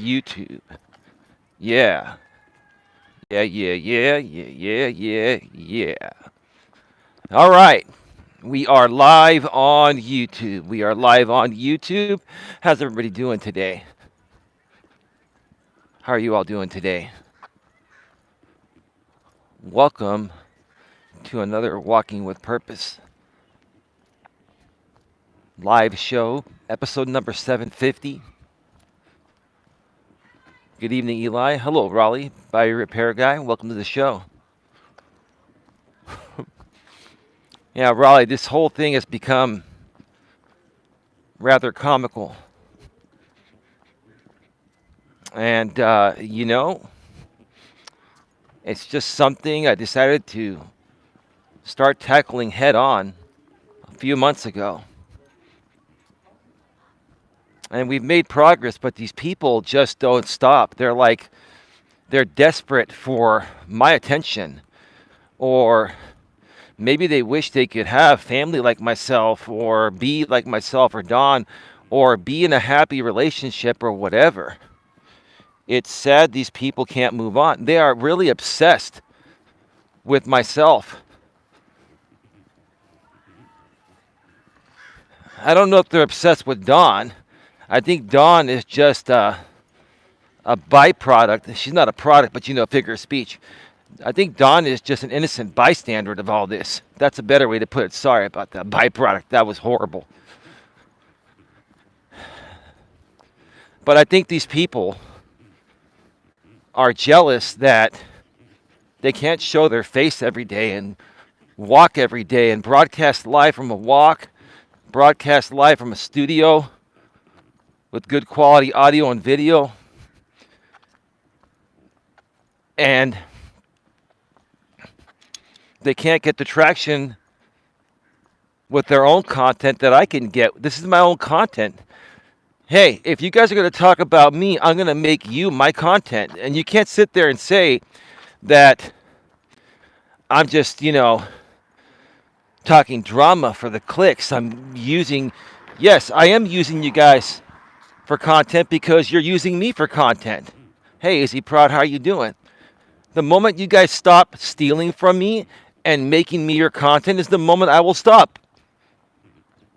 YouTube. Yeah. Yeah. All right. We are live on YouTube. We are live on YouTube. How's everybody doing today? How are you all doing today? Welcome to another Walking with Purpose live show, episode number 750. Good evening, Eli. Hello, Raleigh, Body Repair Guy. Welcome to the show. Yeah, Raleigh, this whole thing has become rather comical. And, it's just something I decided to start tackling head on a few months ago. And we've made progress, but these people just don't stop. They're desperate for my attention, or maybe they wish they could have family like myself, or be like myself or Don, or be in a happy relationship or whatever. It's sad these people can't move on. They are really obsessed with myself. I don't know if they're obsessed with Dawn. I think Dawn is just a byproduct. She's not a product, but figure of speech. I think Dawn is just an innocent bystander of all this. That's a better way to put it. Sorry about that. Byproduct. That was horrible. But I think these people are jealous that they can't show their face every day and walk every day and broadcast live from a walk, broadcast live from a studio with good quality audio and video. And they can't get the traction with their own content that I can get. This is my own content. Hey, if you guys are going to talk about me, I'm going to make you my content. And you can't sit there and say that I'm just, talking drama for the clicks. Yes, I am using you guys for content because you're using me for content. Hey, is he proud? How are you doing? The moment you guys stop stealing from me and making me your content is the moment I will stop.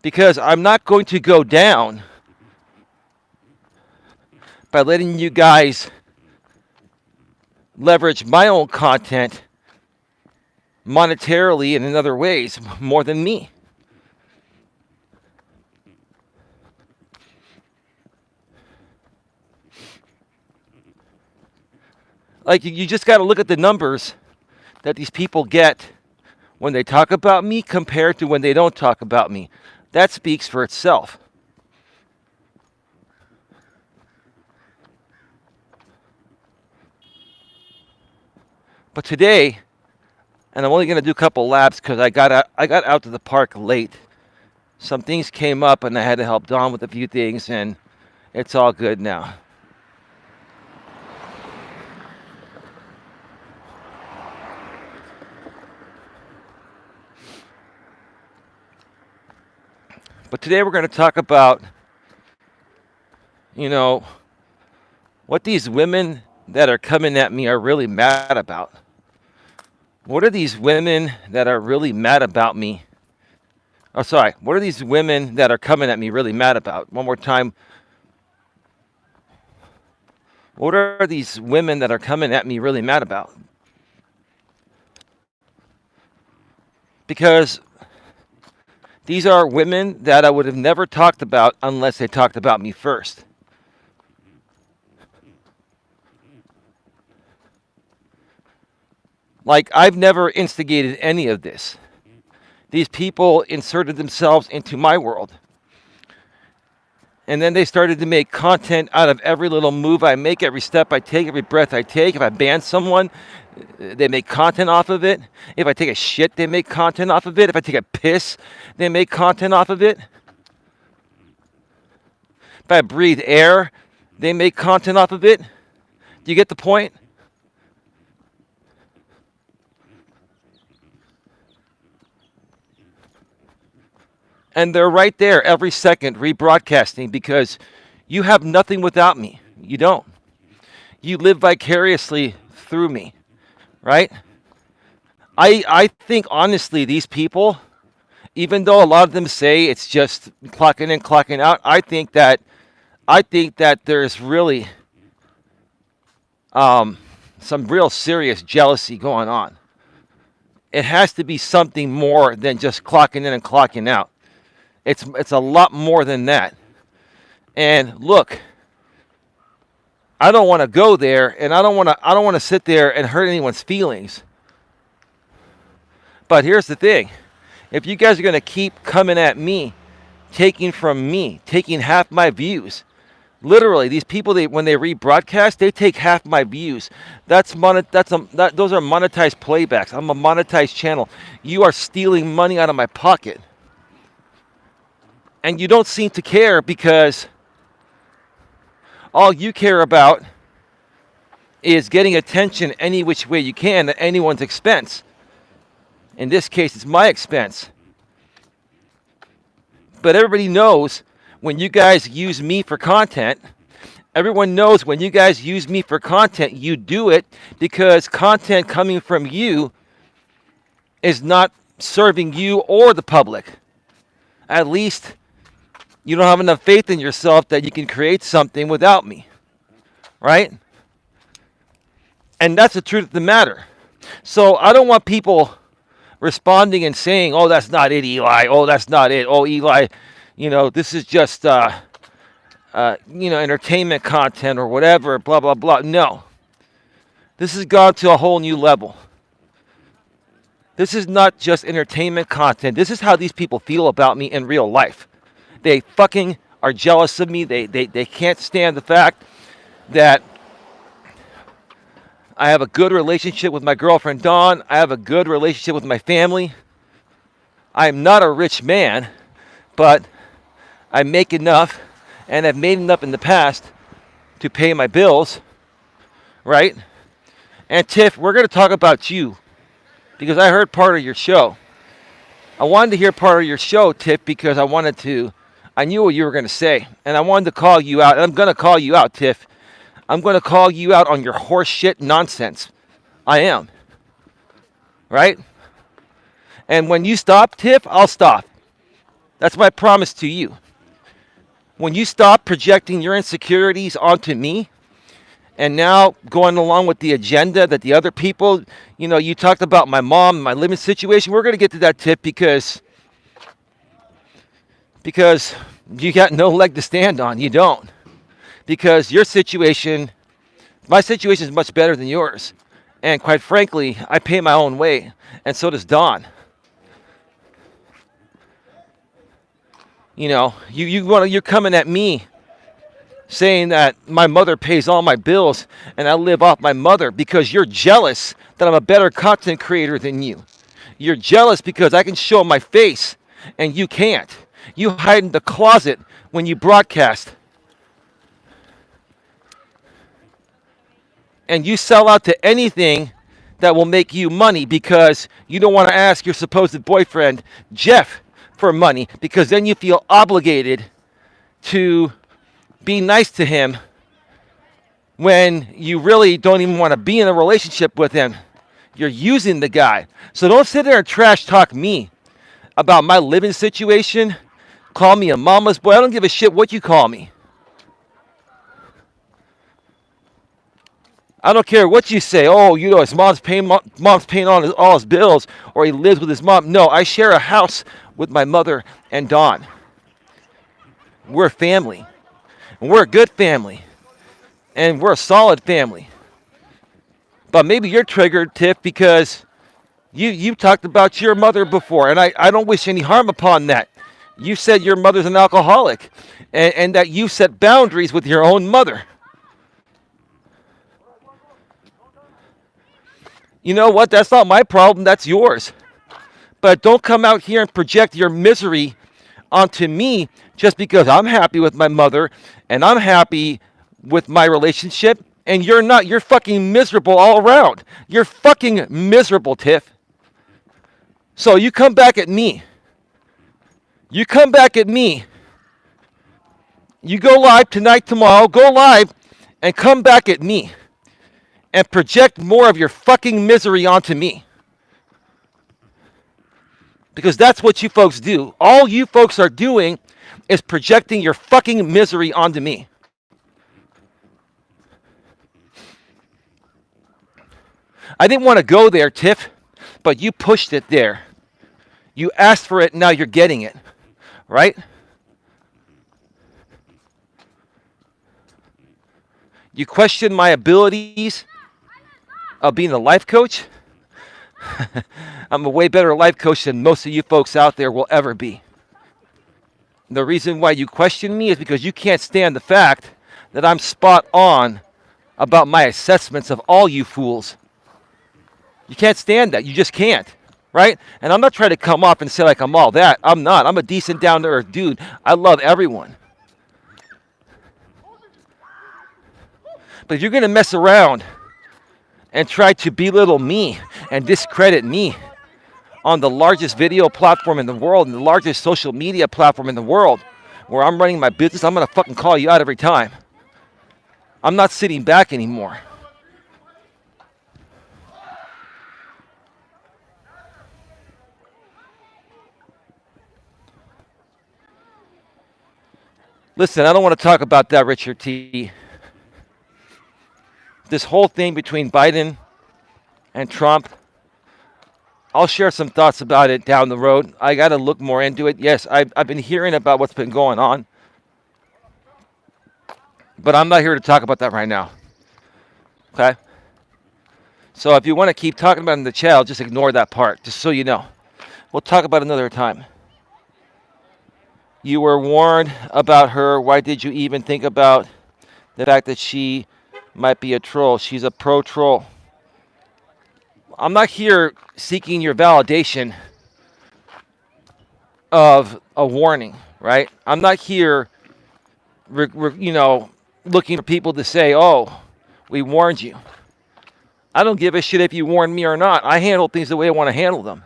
Because I'm not going to go down by letting you guys leverage my own content monetarily and in other ways more than me. Like, you just got to look at the numbers that these people get when they talk about me compared to when they don't talk about me. That speaks for itself. But today, and I'm only going to do a couple laps because I got out to the park late. Some things came up and I had to help Don with a few things, and it's all good now. But today we're going to talk about, what these women that are coming at me are really mad about. What are these women that are really mad about me? Oh, sorry. What are these women that are coming at me really mad about? One more time. What are these women that are coming at me really mad about? Because these are women that I would have never talked about unless they talked about me first. Like, I've never instigated any of this. These people inserted themselves into my world. And then they started to make content out of every little move I make, every step I take, every breath I take. If I ban someone, they make content off of it. If I take a shit, they make content off of it. If I take a piss, they make content off of it. If I breathe air, they make content off of it. Do you get the point? And they're right there every second rebroadcasting because you have nothing without me. You don't. You live vicariously through me, right? I think honestly, these people, even though a lot of them say it's just clocking in, clocking out, I think that there's really some real serious jealousy going on. It has to be something more than just clocking in and clocking out. It's a lot more than that. And look, I don't want to go there, and I don't want to sit there and hurt anyone's feelings. But here's the thing: if you guys are going to keep coming at me, taking from me, taking half my views, literally, these people, when they rebroadcast, they take half my views. Those are monetized playbacks. I'm a monetized channel. You are stealing money out of my pocket, and you don't seem to care because all you care about is getting attention any which way you can at anyone's expense. In this case, it's my expense. But everybody knows when you guys use me for content, everyone knows when you guys use me for content, you do it because content coming from you is not serving you or the public. At least you don't have enough faith in yourself that you can create something without me, right? And that's the truth of the matter. So I don't want people responding and saying, oh, that's not it, Eli. Oh, that's not it. Oh, Eli, this is just, entertainment content or whatever, blah, blah, blah. No. This has gone to a whole new level. This is not just entertainment content. This is how these people feel about me in real life. They fucking are jealous of me. They can't stand the fact that I have a good relationship with my girlfriend, Dawn. I have a good relationship with my family. I am not a rich man, but I make enough, and I've made enough in the past to pay my bills, right? And Tiff, we're going to talk about you because I heard part of your show. I wanted to hear part of your show, Tiff, because I knew what you were going to say, and I wanted to call you out, and I'm going to call you out, Tiff. I'm going to call you out on your horseshit nonsense. I am. Right? And when you stop, Tiff, I'll stop. That's my promise to you. When you stop projecting your insecurities onto me, and now going along with the agenda that the other people, you talked about my mom, my living situation. We're going to get to that, Tiff, because you got no leg to stand on. You don't. Because my situation is much better than yours. And quite frankly, I pay my own way. And so does Dawn. You're coming at me saying that my mother pays all my bills and I live off my mother because you're jealous that I'm a better content creator than you. You're jealous because I can show my face and you can't. You hide in the closet when you broadcast. And you sell out to anything that will make you money because you don't want to ask your supposed boyfriend, Jeff, for money because then you feel obligated to be nice to him when you really don't even want to be in a relationship with him. You're using the guy. So don't sit there and trash talk me about my living situation. Call me a mama's boy. I don't give a shit what you call me. I don't care what you say. Oh, his mom's paying all his bills, or he lives with his mom. No, I share a house with my mother and Dawn. We're a family, and we're a good family, and we're a solid family. But maybe you're triggered, Tiff, because you talked about your mother before, and I don't wish any harm upon that. You said your mother's an alcoholic, and that you set boundaries with your own mother. You know what? That's not my problem. That's yours. But don't come out here and project your misery onto me just because I'm happy with my mother and I'm happy with my relationship and you're not. You're fucking miserable all around. You're fucking miserable, Tiff. So you come back at me. You come back at me. You go live tonight, tomorrow. Go live and come back at me. and project more of your fucking misery onto me. Because that's what you folks do. All you folks are doing is projecting your fucking misery onto me. I didn't want to go there, Tiff, but you pushed it there. You asked for it, now you're getting it. Right? You question my abilities of being a life coach? I'm a way better life coach than most of you folks out there will ever be. The reason why you question me is because you can't stand the fact that I'm spot on about my assessments of all you fools. You can't stand that. You just can't. Right? And I'm not trying to come off and say like I'm all that. I'm not. I'm a decent, down-to-earth dude. I love everyone. But if you're going to mess around and try to belittle me and discredit me on the largest video platform in the world and the largest social media platform in the world where I'm running my business, I'm going to fucking call you out every time. I'm not sitting back anymore. Listen, I don't want to talk about that, Richard T. This whole thing between Biden and Trump, I'll share some thoughts about it down the road. I got to look more into it. Yes, I've been hearing about what's been going on. But I'm not here to talk about that right now. Okay? So if you want to keep talking about it in the chat, just ignore that part, just so you know. We'll talk about it another time. You were warned about her. Why did you even think about the fact that she might be a troll? She's a pro-troll. I'm not here seeking your validation of a warning, right? I'm not here, looking for people to say, oh, we warned you. I don't give a shit if you warned me or not. I handle things the way I want to handle them.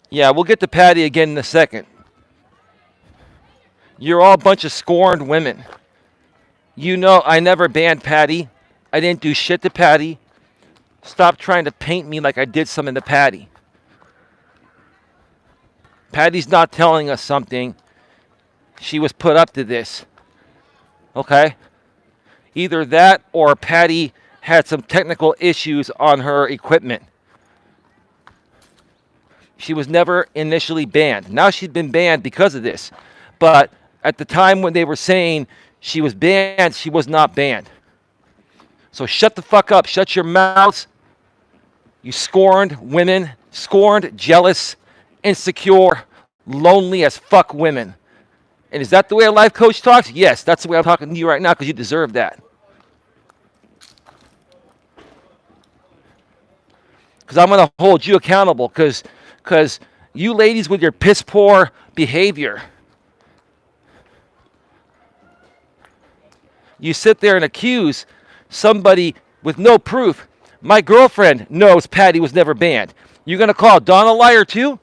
Yeah, we'll get to Patty again in a second. You're all a bunch of scorned women. You know I never banned Patty. I didn't do shit to Patty. Stop trying to paint me like I did something to Patty. Patty's not telling us something. She was put up to this. Okay? Either that or Patty had some technical issues on her equipment. She was never initially banned. Now she's been banned because of this. But at the time when they were saying she was banned, she was not banned. So shut the fuck up. Shut your mouths. You scorned women, scorned, jealous, insecure, lonely as fuck women. And is that the way a life coach talks? Yes, that's the way I'm talking to you right now because you deserve that. Because I'm going to hold you accountable because you ladies with your piss poor behavior, you sit there and accuse somebody with no proof. My girlfriend knows Patty was never banned. You going to call Dawn a liar too?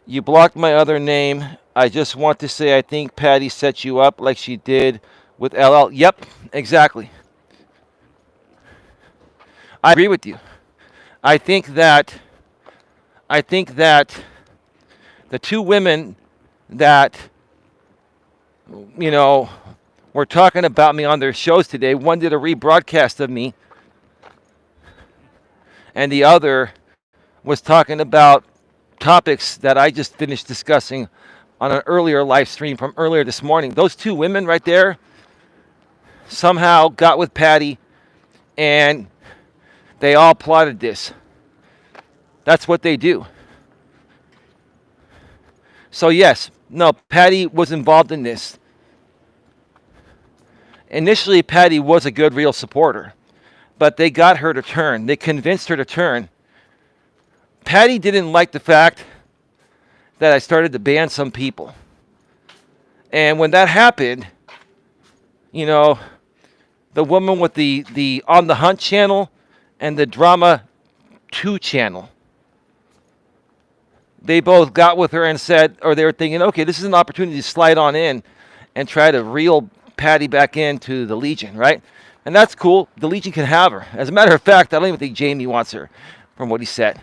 You blocked my other name. I just want to say I think Patty set you up like she did with LL. Yep, exactly. I agree with you. I think that the two women that were talking about me on their shows today, one did a rebroadcast of me and the other was talking about topics that I just finished discussing on an earlier live stream from earlier this morning. Those two women right there somehow got with Patty and they all plotted this. That's what they do. So yes, no, Patty was involved in this. Initially, Patty was a good, real supporter, but they got her to turn. They convinced her to turn. Patty didn't like the fact that I started to ban some people. And when that happened, you know, the woman with the On the Hunt channel and the Drama 2 channel, they both got with her and said, or they were thinking, okay, this is an opportunity to slide on in and try to reel Patty back into the Legion, right? And that's cool. The Legion can have her. As a matter of fact, I don't even think Jamie wants her, from what he said.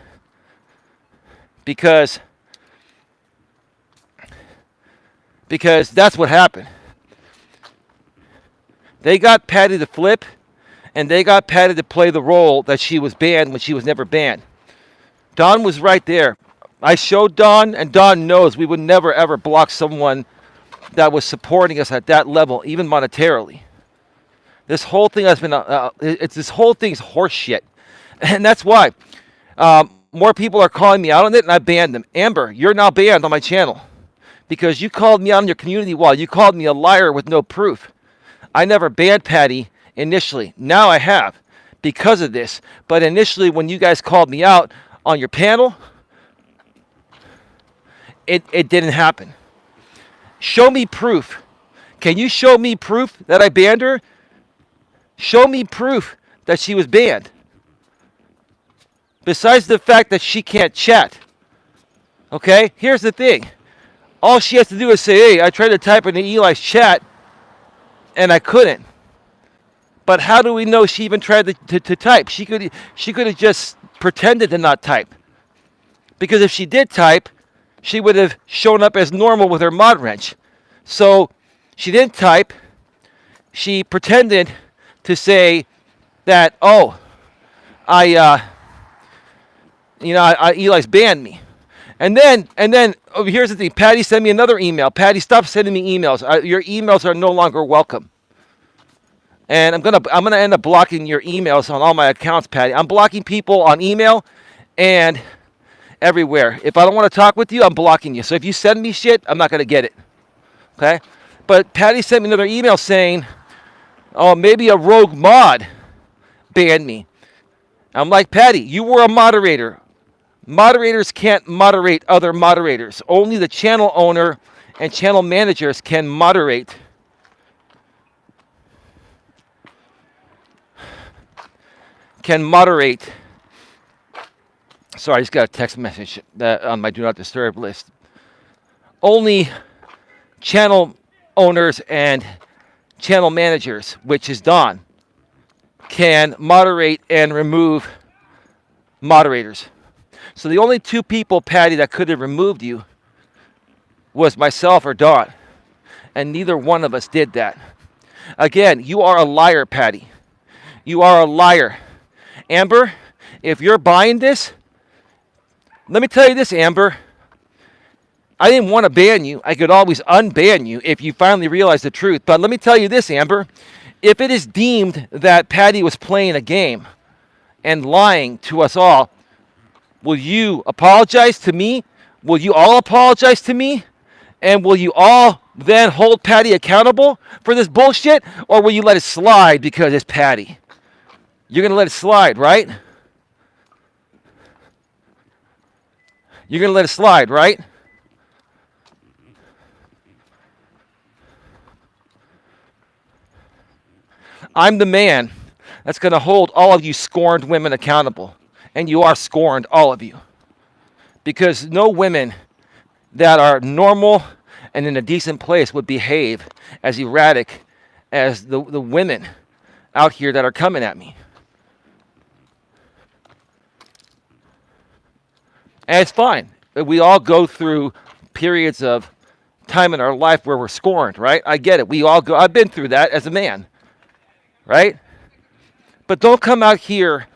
Because that's what happened. They got Patty to flip, and they got Patty to play the role that she was banned when she was never banned. Don was right there. I showed Don, and Don knows we would never, ever block someone that was supporting us at that level, even monetarily. This whole thing has been, this whole thing's horse shit. And that's why more people are calling me out on it, and I banned them. Amber, you're now banned on my channel because you called me out on your community wall. You called me a liar with no proof. I never banned Patty initially. Now I have because of this. But initially, when you guys called me out on your panel, it didn't happen. Show me proof. Can you show me proof that I banned her? Show me proof that she was banned. Besides the fact that she can't chat. Okay? Here's the thing. All she has to do is say, hey, I tried to type in Eli's chat and I couldn't. But how do we know she even tried to type? She could have just pretended to not type. Because if she did type, she would have shown up as normal with her mod wrench. So she didn't type. She pretended to say that, oh, Eli's banned me. And then here's the thing. Patty sent me another email. Patty, stop sending me emails. Your emails are no longer welcome. And I'm gonna end up blocking your emails on all my accounts, Patty. I'm blocking people on email and everywhere. If I don't want to talk with you, I'm blocking you. So if you send me shit, I'm not going to get it. Okay? But Patty sent me another email saying, oh, maybe a rogue mod banned me. I'm like, Patty, you were a moderator. Moderators can't moderate other moderators. Only the channel owner and channel managers can moderate. Sorry, I just got a text message that on my Do Not Disturb list. Only channel owners and channel managers, which is Don, can moderate and remove moderators. So the only two people, Patty, that could have removed you was myself or Don. And neither one of us did that. Again, you are a liar, Patty. You are a liar. Amber, if you're buying this, let me tell you this, Amber. I didn't want to ban you. I could always unban you if you finally realize the truth. But let me tell you this, Amber. If it is deemed that Patty was playing a game and lying to us all, will you apologize to me? Will you all apologize to me? And will you all then hold Patty accountable for this bullshit? Or will you let it slide because it's Patty? You're going to let it slide, right? You're going to let it slide, right? I'm the man that's going to hold all of you scorned women accountable. And you are scorned, all of you. Because no women that are normal and in a decent place would behave as erratic as the women out here that are coming at me. And it's fine. We all go through periods of time in our life where we're scorned, right? I get it. We all go. I've been through that as a man, right? But don't come out here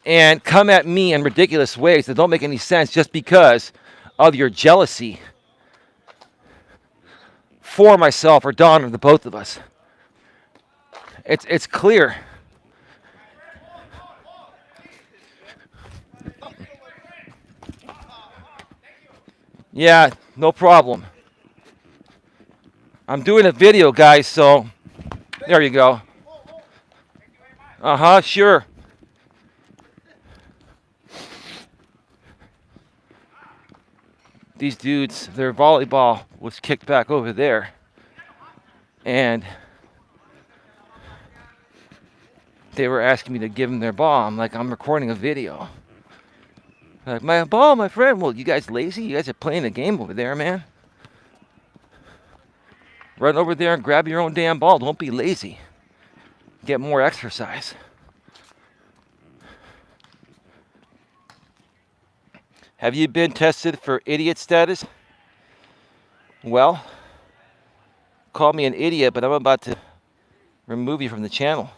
and come at me in ridiculous ways that don't make any sense just because of your jealousy for myself or Don or the both of us. It's clear. Yeah, no problem. I'm doing a video, guys, so there you go. Uh-huh, sure. These dudes, their volleyball was kicked back over there. And they were asking me to give them their ball. I'm like, I'm recording a video. Like, my ball, my friend. Well, you guys lazy? You guys are playing a game over there, man. Run over there and grab your own damn ball. Don't be lazy. Get more exercise. Have you been tested for idiot status? Well, call me an idiot, but I'm about to remove you from the channel.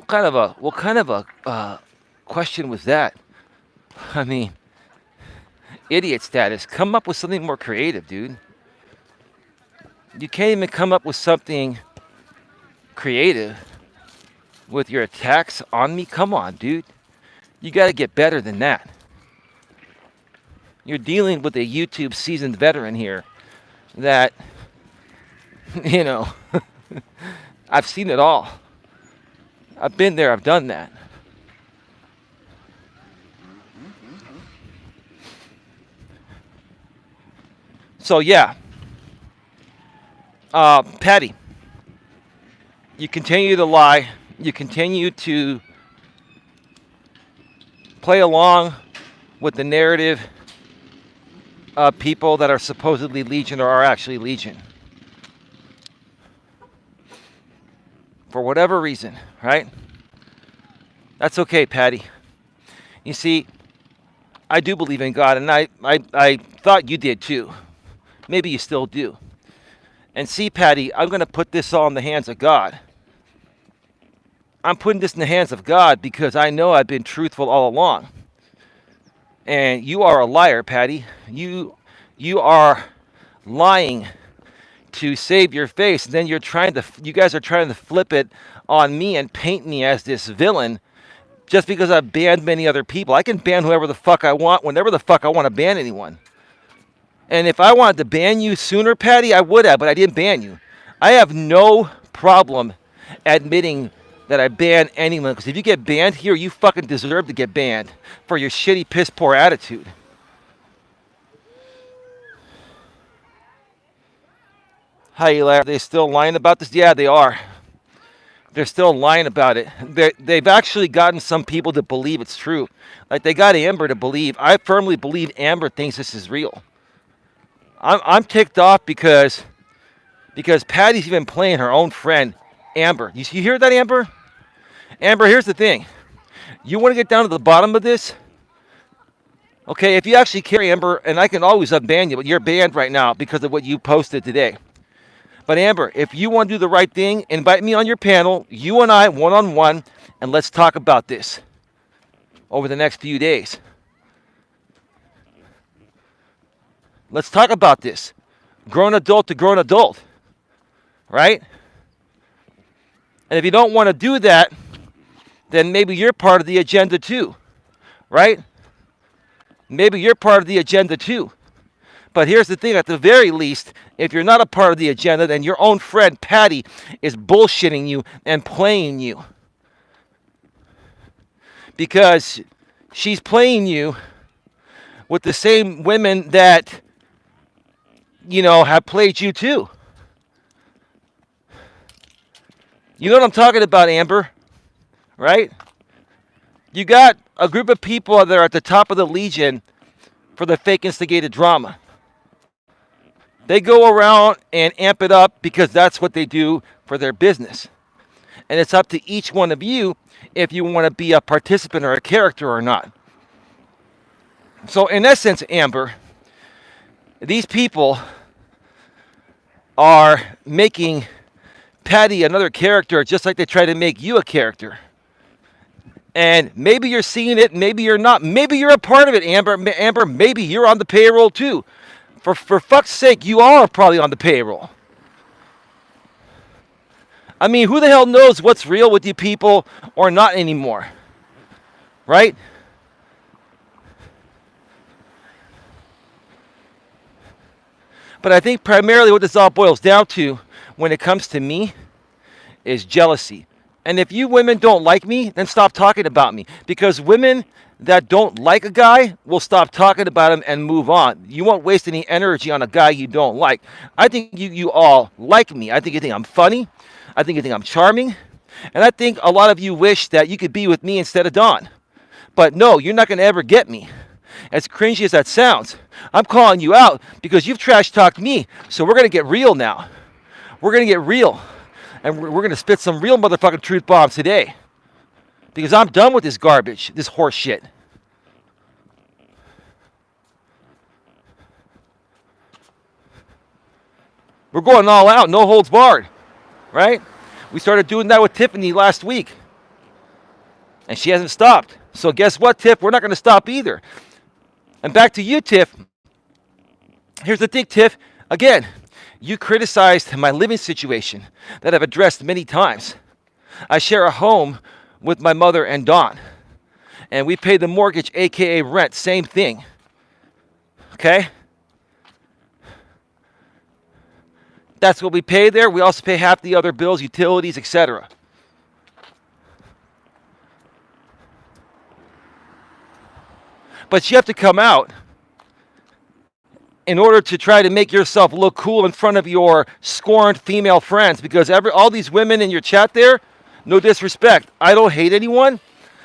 What kind of a question was that? I mean, idiot status. Come up with something more creative, dude. You can't even come up with something creative with your attacks on me. Come on, dude. You got to get better than that. You're dealing with a YouTube seasoned veteran here that, you know, I've seen it all. I've been there, I've done that. So yeah, Patty, you continue to lie. You continue to play along with the narrative of people that are supposedly Legion or are actually Legion. For whatever reason, right? That's okay, Patty. You see, I do believe in God, and I thought you did too. Maybe you still do. And see, Patty, I'm going to put this all in the hands of God. I'm putting this in the hands of God because I know I've been truthful all along. And you are a liar, Patty. You are lying to save your face, and then you guys are trying to flip it on me and paint me as this villain just because I've banned many other people. I can ban whoever the fuck I want, whenever the fuck I want to ban anyone. And if I wanted to ban you sooner, Patty, I would have, but I didn't ban you. I have no problem admitting that I ban anyone, because if you get banned here, you fucking deserve to get banned for your shitty, piss poor attitude. Hi, Eli. Are they still lying about this? Yeah, they are. They're still lying about it. They've actually gotten some people to believe it's true. Like, they got Amber to believe. I firmly believe Amber thinks this is real. I'm ticked off because Patty's even playing her own friend, Amber. You hear that, Amber? Amber, here's the thing. You want to get down to the bottom of this? Okay, if you actually care, Amber, and I can always unban you, but you're banned right now because of what you posted today. But Amber, if you want to do the right thing, invite me on your panel, you and I, one-on-one, and let's talk about this over the next few days. Let's talk about this. Grown adult to grown adult. Right? And if you don't want to do that, then maybe you're part of the agenda too. Right? Maybe you're part of the agenda too. But here's the thing, at the very least, if you're not a part of the agenda, then your own friend, Patty, is bullshitting you and playing you. Because she's playing you with the same women that, you know, have played you too. You know what I'm talking about, Amber? Right? You got a group of people that are at the top of the Legion for the fake instigated drama. They go around and amp it up because that's what they do for their business. And it's up to each one of you if you want to be a participant or a character or not. So in essence, Amber, these people are making Patty another character just like they try to make you a character. And maybe you're seeing it, maybe you're not. Maybe you're a part of it, Amber. Amber, maybe you're on the payroll too. For fuck's sake, you are probably on the payroll. I mean, who the hell knows what's real with you people or not anymore? Right? But I think primarily what this all boils down to when it comes to me is jealousy. And if you women don't like me, then stop talking about me. Because women that don't like a guy will stop talking about him and move on. You won't waste any energy on a guy you don't like. I think you all like me. I think you think I'm funny. I think you think I'm charming. And I think a lot of you wish that you could be with me instead of Dawn. But no, you're not going to ever get me. As cringy as that sounds, I'm calling you out because you've trash talked me. So we're going to get real now. We're going to get real. And we're going to spit some real motherfucking truth bombs today. Because I'm done with this garbage, this horse shit. We're going all out, no holds barred, right? We started doing that with Tiffany last week. And she hasn't stopped. So guess what, Tiff? We're not going to stop either. And back to you, Tiff. Here's the thing, Tiff. Again, you criticized my living situation that I've addressed many times. I share a home with my mother and Dawn. And we pay the mortgage, aka rent, same thing. Okay? That's what we pay there. We also pay half the other bills, utilities, etc. But you have to come out in order to try to make yourself look cool in front of your scorned female friends, because all these women in your chat there, no disrespect, I don't hate anyone,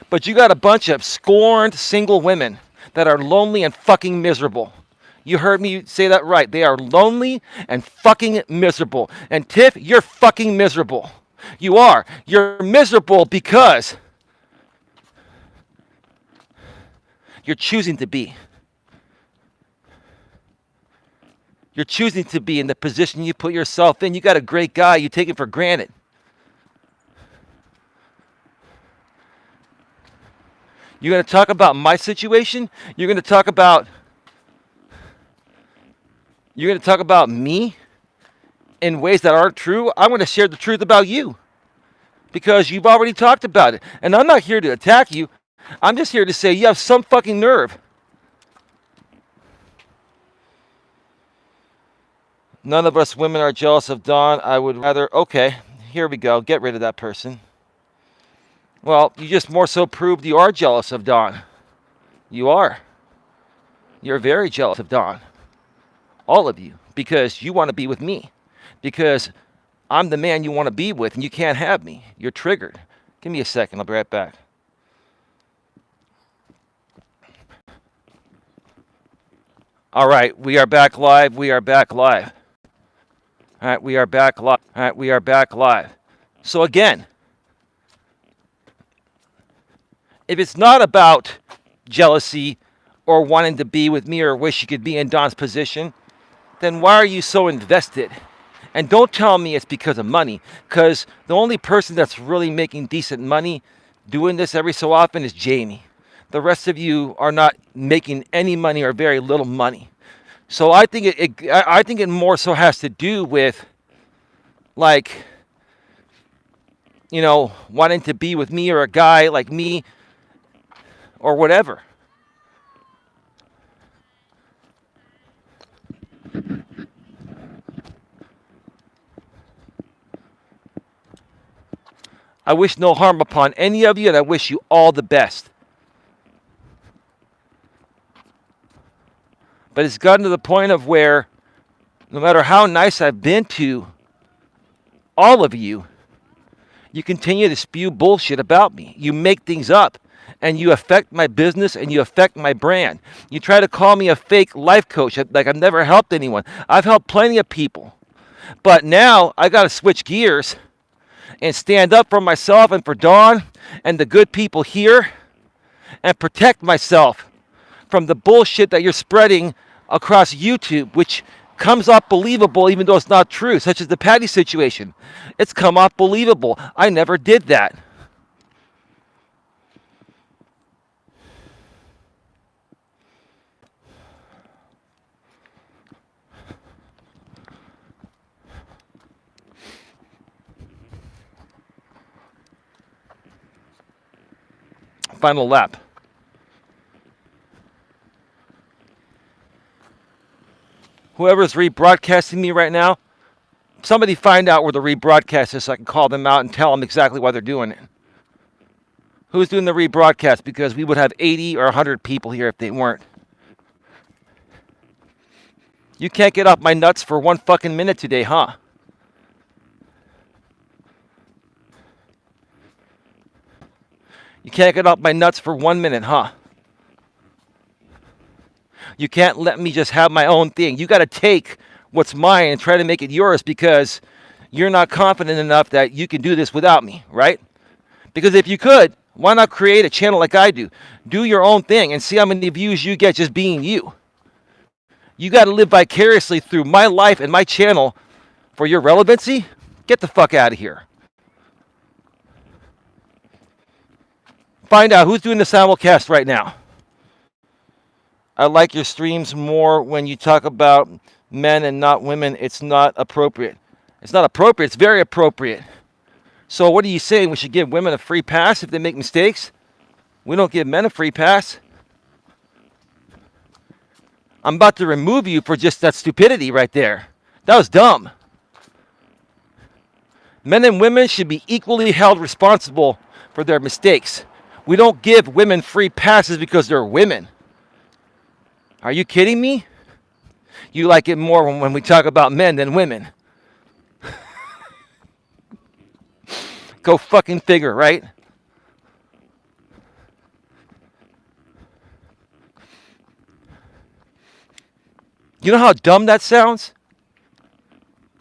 but you got a bunch of scorned single women that are lonely and fucking miserable. You heard me say that right. They are lonely and fucking miserable. And Tiff, you're fucking miserable. You are. You're miserable because you're choosing to be. You're choosing to be in the position you put yourself in. You got a great guy. You take it for granted. You're going to talk about my situation. You're going to talk about me in ways that aren't true. I'm going to share the truth about you because you've already talked about it. And I'm not here to attack you. I'm just here to say you have some fucking nerve. None of us women are jealous of Dawn. I would rather... Okay, here we go. Get rid of that person. Well, you just more so proved you are jealous of Dawn. You are. You're very jealous of Dawn. All of you. Because you want to be with me. Because I'm the man you want to be with and you can't have me. You're triggered. Give me a second. I'll be right back. All right, we are back live. We are back live. All right, we are back live. All right, we are back live. So again, if it's not about jealousy or wanting to be with me or wish you could be in Dawn's position, then why are you so invested? And don't tell me it's because of money, because the only person that's really making decent money doing this every so often is Jamie. The rest of you are not making any money or very little money. So I think it more so has to do with, like, you know, wanting to be with me or a guy like me or whatever. I wish no harm upon any of you, and I wish you all the best. But it's gotten to the point of where, no matter how nice I've been to all of you, you continue to spew bullshit about me. You make things up, and you affect my business, and you affect my brand. You try to call me a fake life coach, like I've never helped anyone. I've helped plenty of people. But now I got to switch gears and stand up for myself and for Dawn and the good people here and protect myself from the bullshit that you're spreading across YouTube, which comes off believable even though it's not true, such as the Patty situation. It's come off believable. I never did that. Final lap. Whoever's rebroadcasting me right now, Somebody find out where the rebroadcast is so I can call them out and tell them exactly why they're doing it. Who's doing the rebroadcast? Because we would have 80 or 100 people here if they weren't. You can't get off my nuts for 1 fucking minute today, huh? You can't get off my nuts for 1 minute, huh? You can't let me just have my own thing. You got to take what's mine and try to make it yours because you're not confident enough that you can do this without me, right? Because if you could, why not create a channel like I do? Do your own thing and see how many views you get just being you. You got to live vicariously through my life and my channel for your relevancy? Get the fuck out of here. Find out who's doing the simulcast right now. I like your streams more when you talk about men and not women. It's not appropriate. It's not appropriate. It's very appropriate. So what are you saying? We should give women a free pass if they make mistakes? We don't give men a free pass. I'm about to remove you for just that stupidity right there. That was dumb. Men and women should be equally held responsible for their mistakes. We don't give women free passes because they're women. Are you kidding me? You like it more when we talk about men than women. Go fucking figure, right? You know how dumb that sounds?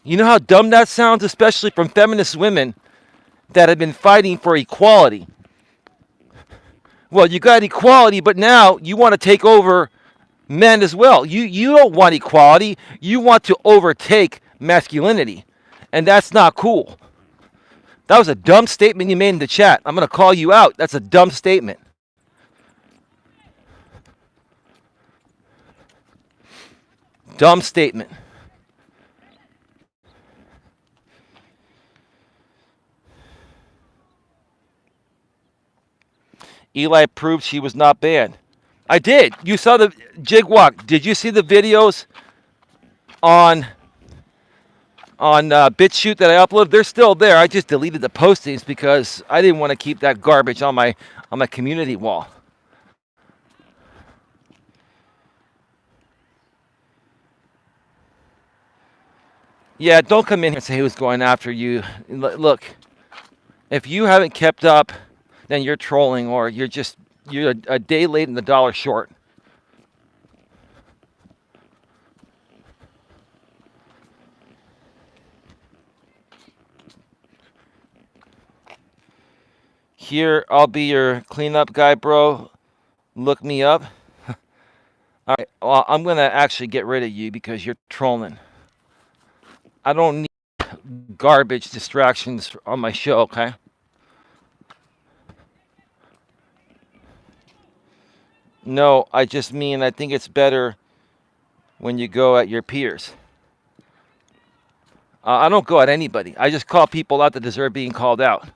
You know how dumb that sounds, especially from feminist women that have been fighting for equality. Well, you got equality, but now you want to take over men as well. You don't want equality. You want to overtake masculinity. And that's not cool. That was a dumb statement you made in the chat. I'm going to call you out. That's a dumb statement. Dumb statement. Eli proved she was not banned. I did. You saw the Jigwalk. Did you see the videos on BitChute that I uploaded? They're still there. I just deleted the postings because I didn't want to keep that garbage on my community wall. Yeah, don't come in here and say who's going after you. Look, if you haven't kept up, then you're trolling or you're a day late and the dollar short. Here, I'll be your cleanup guy, bro. Look me up. All right, well, I'm going to actually get rid of you because you're trolling. I don't need garbage distractions on my show, okay? No, I just mean I think it's better when you go at your peers. I don't go at anybody. I just call people out that deserve being called out.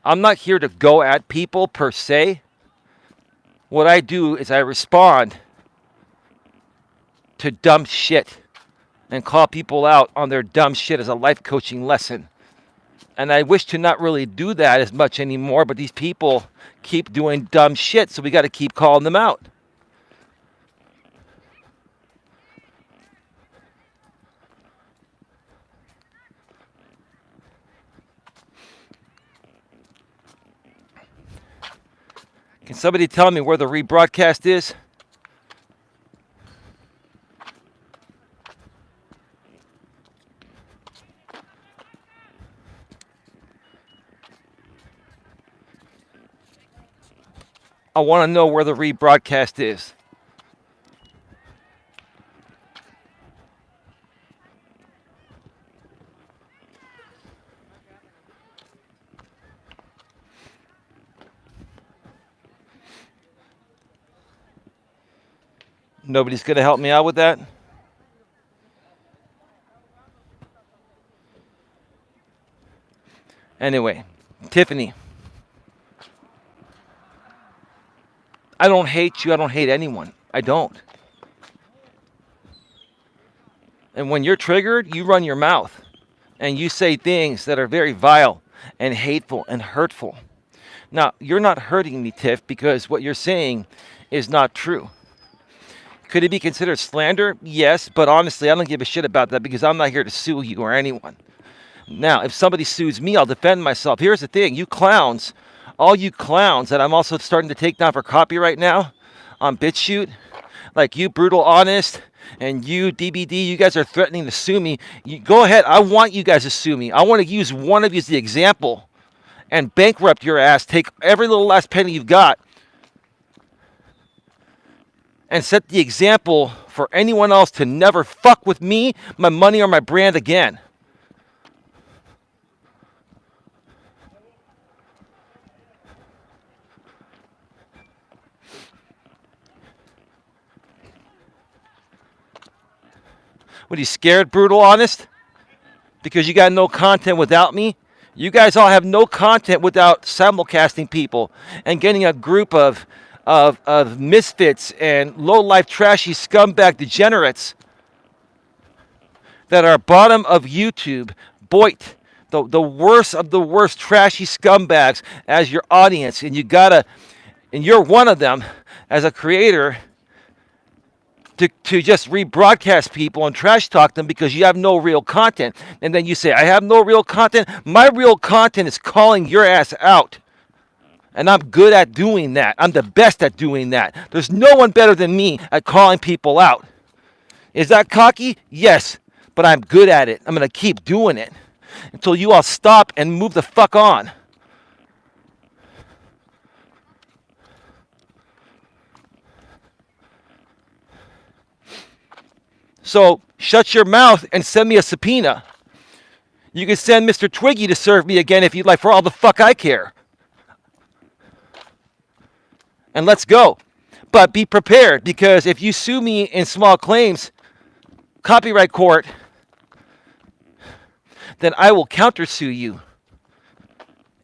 I'm not here to go at people per se. What I do is I respond to dumb shit and call people out on their dumb shit as a life coaching lesson. And I wish to not really do that as much anymore, but these people keep doing dumb shit, so we got to keep calling them out. Can somebody tell me where the rebroadcast is? I want to know where the rebroadcast is. Nobody's going to help me out with that? Anyway, Tiffany. I don't hate you. I don't hate anyone. I don't. And when you're triggered, you run your mouth and you say things that are very vile and hateful and hurtful. Now, you're not hurting me, Tiff, because what you're saying is not true. Could it be considered slander? Yes, but honestly, I don't give a shit about that because I'm not here to sue you or anyone. Now, if somebody sues me, I'll defend myself. Here's the thing, you clowns, all you clowns that I'm also starting to take down for copyright now on BitChute, like you, Brutal Honest, and you, DBD, you guys are threatening to sue me. Go ahead, I want you guys to sue me. I want to use one of you as the example and bankrupt your ass, take every little last penny you've got, and set the example for anyone else to never fuck with me, my money, or my brand again. What, are you scared, Brutal Honest? Because you got no content without me? You guys all have no content without simulcasting people and getting a group of misfits and low-life, trashy scumbag degenerates that are bottom of YouTube, Boit, the worst of the worst trashy scumbags as your audience. And and you're one of them as a creator to just rebroadcast people and trash talk them because you have no real content. And then you say, I have no real content. My real content is calling your ass out. And I'm good at doing that. I'm the best at doing that. There's no one better than me at calling people out. Is that cocky? Yes. But I'm good at it. I'm going to keep doing it until you all stop and move the fuck on. So shut your mouth and send me a subpoena. You can send Mr. Twiggy to serve me again if you'd like, for all the fuck I care. And let's go. But be prepared, because if you sue me in small claims, copyright court, then I will countersue you.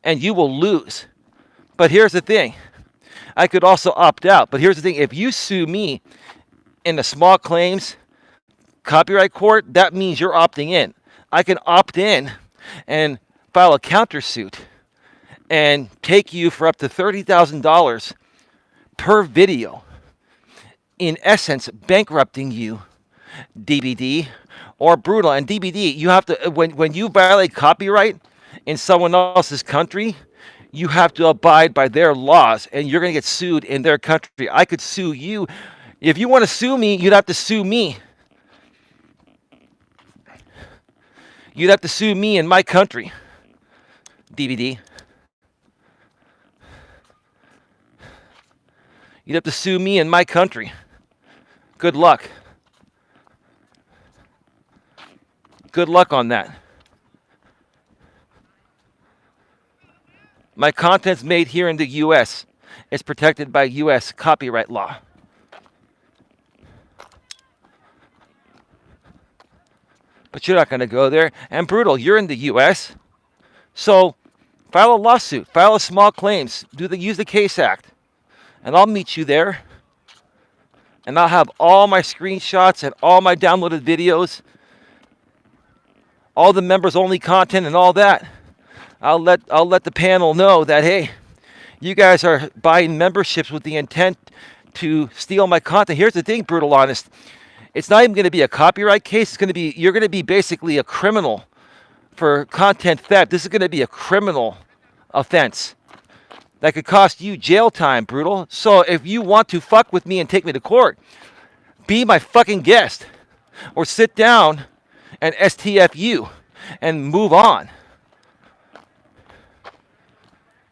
And you will lose. But here's the thing. I could also opt out. But here's the thing. If you sue me in the small claims copyright court, that means you're opting in. I can opt in and file a countersuit and take you for up to $30,000 per video. In essence, bankrupting you, DBD or Brutal. And DBD, you have to, when you violate copyright in someone else's country, you have to abide by their laws, and you're going to get sued in their country. I could sue you. If you want to sue me, you'd have to sue me. You'd have to sue me in my country, DBD. You'd have to sue me in my country. Good luck. Good luck on that. My content's made here in the U.S. It's protected by U.S. copyright law. But you're not going to go there. And Brutal, you're in the U.S. So file a lawsuit. File a small claims. Use the Case Act. And I'll meet you there. And I'll have all my screenshots and all my downloaded videos. All the members only content and all that. I'll let the panel know that, hey, you guys are buying memberships with the intent to steal my content. Here's the thing, Brutal Honest. It's not even going to be a copyright case. It's going to be, you're going to be basically a criminal for content theft. This is going to be a criminal offense that could cost you jail time, Brutal. So if you want to fuck with me and take me to court, be my fucking guest, or sit down and STF you and move on.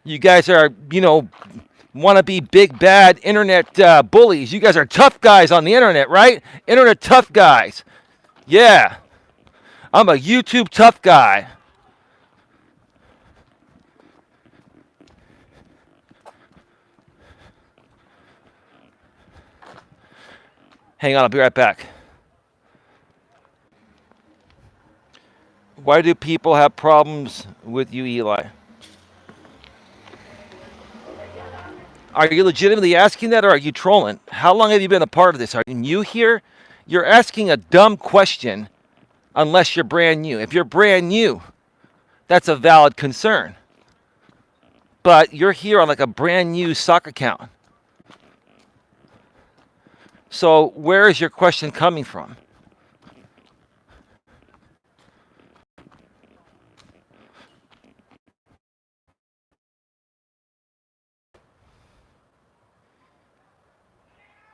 You guys are, want to be big, bad internet bullies. You guys are tough guys on the internet, right? Internet tough guys. Yeah. I'm a YouTube tough guy. Hang on, I'll be right back. Why do people have problems with you, Eli? Are you legitimately asking that, or are you trolling? How long have you been a part of this? Are you new here? You're asking a dumb question unless you're brand new. If you're brand new, that's a valid concern. But you're here on like a brand new soccer account. So where is your question coming from?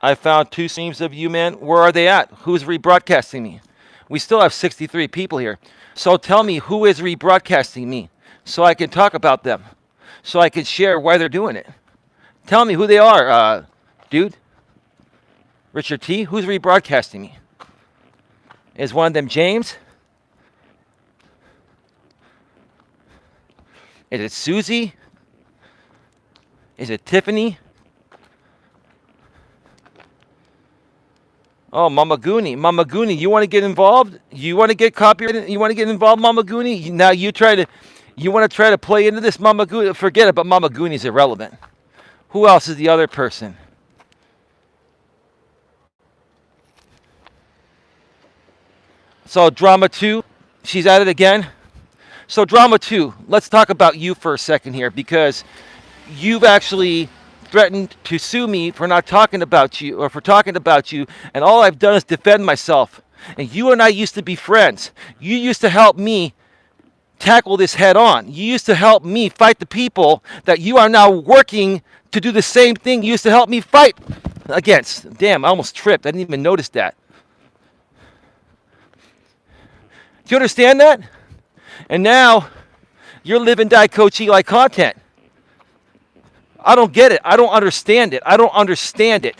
I found 2 streams of you, man. Where are they at? Who's rebroadcasting me? We still have 63 people here. So tell me who is rebroadcasting me so I can talk about them, so I can share why they're doing it. Tell me who they are, dude. Richard T. Who's rebroadcasting me? Is one of them James? Is it Susie? Is it Tiffany? Oh, Mama Goonie. Mama Goonie, you want to get involved? You want to get copyrighted? You want to get involved, Mama Goonie? Now you want to try to play into this, Mama Goonie? Forget it, but Mama Goonie's irrelevant. Who else is the other person? So Drama 2, she's at it again. So Drama 2, let's talk about you for a second here, because you've actually threatened to sue me for not talking about you, or for talking about you, and all I've done is defend myself. And you and I used to be friends. You used to help me tackle this head on. You used to help me fight the people that you are now working to do the same thing you used to help me fight against. Damn, I almost tripped. I didn't even notice that. Do you understand that? And now you're live and die Coach Eli content. I don't get it. I don't understand it. I don't understand it.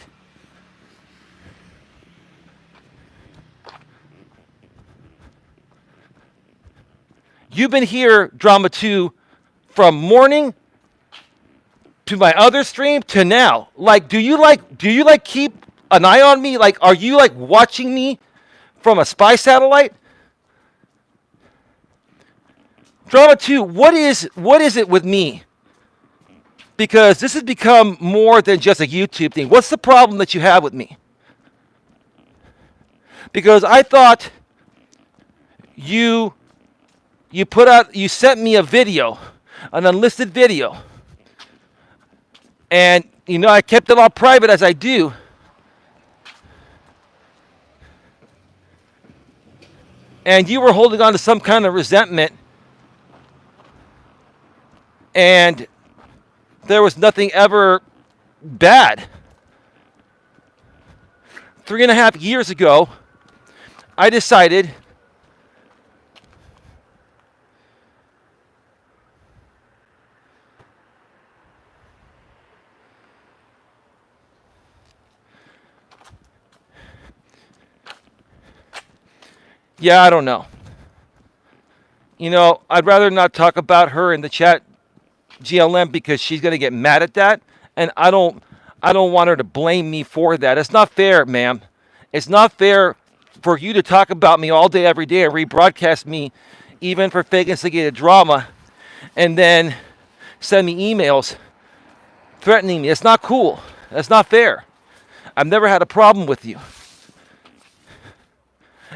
You've been here, Drama 2, from morning to my other stream to now. Like, do you keep an eye on me? Like, are you like watching me from a spy satellite? Drama 2, what is it with me? Because this has become more than just a YouTube thing. What's the problem that you have with me? Because I thought you sent me a video, an unlisted video. And, I kept it all private as I do. And you were holding on to some kind of resentment. And there was nothing ever bad. 3.5 years ago, I decided I don't know. I'd rather not talk about her in the chat GLM because she's going to get mad at that, and I don't want her to blame me for that. It's not fair, ma'am. It's not fair for you to talk about me all day, every day, and rebroadcast me, even for fake instigated drama, and then send me emails threatening me. It's not cool. That's not fair. I've never had a problem with you.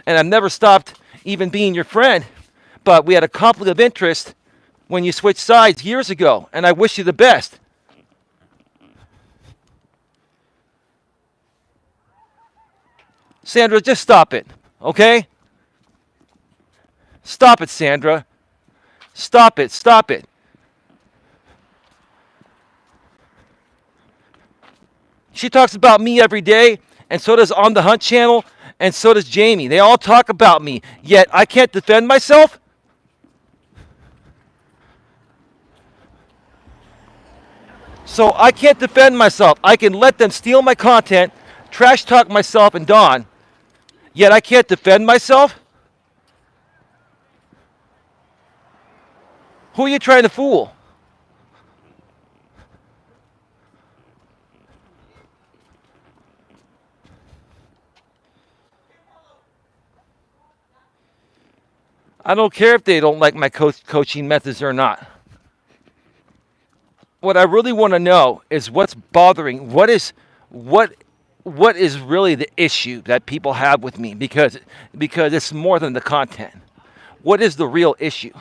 And I've never stopped even being your friend, but we had a conflict of interest when you switched sides years ago, and I wish you the best. Sandra, just stop it, okay? Stop it, Sandra. Stop it, stop it. She talks about me every day, and so does On the Hunt channel, and so does Jamie. They all talk about me, yet I can't defend myself? So I can't defend myself. I can let them steal my content, trash talk myself and Dawn, yet I can't defend myself? Who are you trying to fool? I don't care if they don't like my coaching methods or not. What I really want to know is what's bothering, what what is really the issue that people have with me, because it's more than the content. What is the real issue?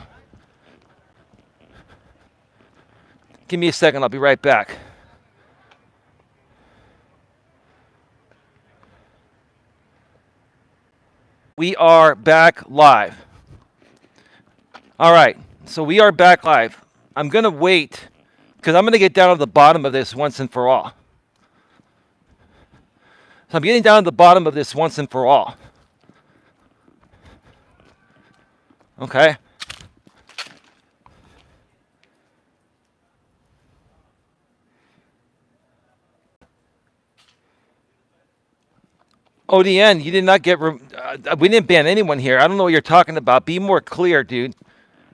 Give me a second, I'll be right back. We are back live. All right, so we are back live. I'm going to wait because I'm going to get down to the bottom of this once and for all. So I'm getting down to the bottom of this once and for all. Okay? ODN, you did not get... we didn't ban anyone here. I don't know what you're talking about. Be more clear, dude.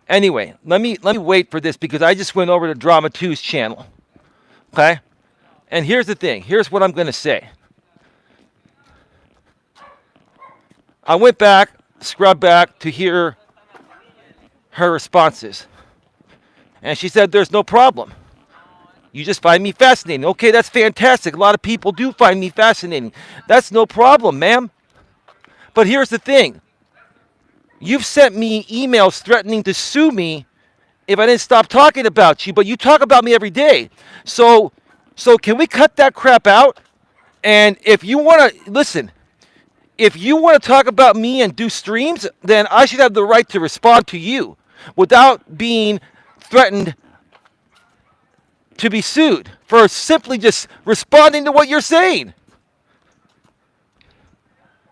Anyway, let me wait for this because I just went over to Drama 2's channel. Okay? And here's the thing. Here's what I'm going to say. I went back, scrubbed back to hear her responses. And she said, there's no problem. You just find me fascinating. Okay, that's fantastic. A lot of people do find me fascinating. That's no problem, ma'am. But here's the thing. You've sent me emails threatening to sue me if I didn't stop talking about you, but you talk about me every day. So can we cut that crap out? And if you want to, listen, if you want to talk about me and do streams, then I should have the right to respond to you without being threatened to be sued for simply just responding to what you're saying.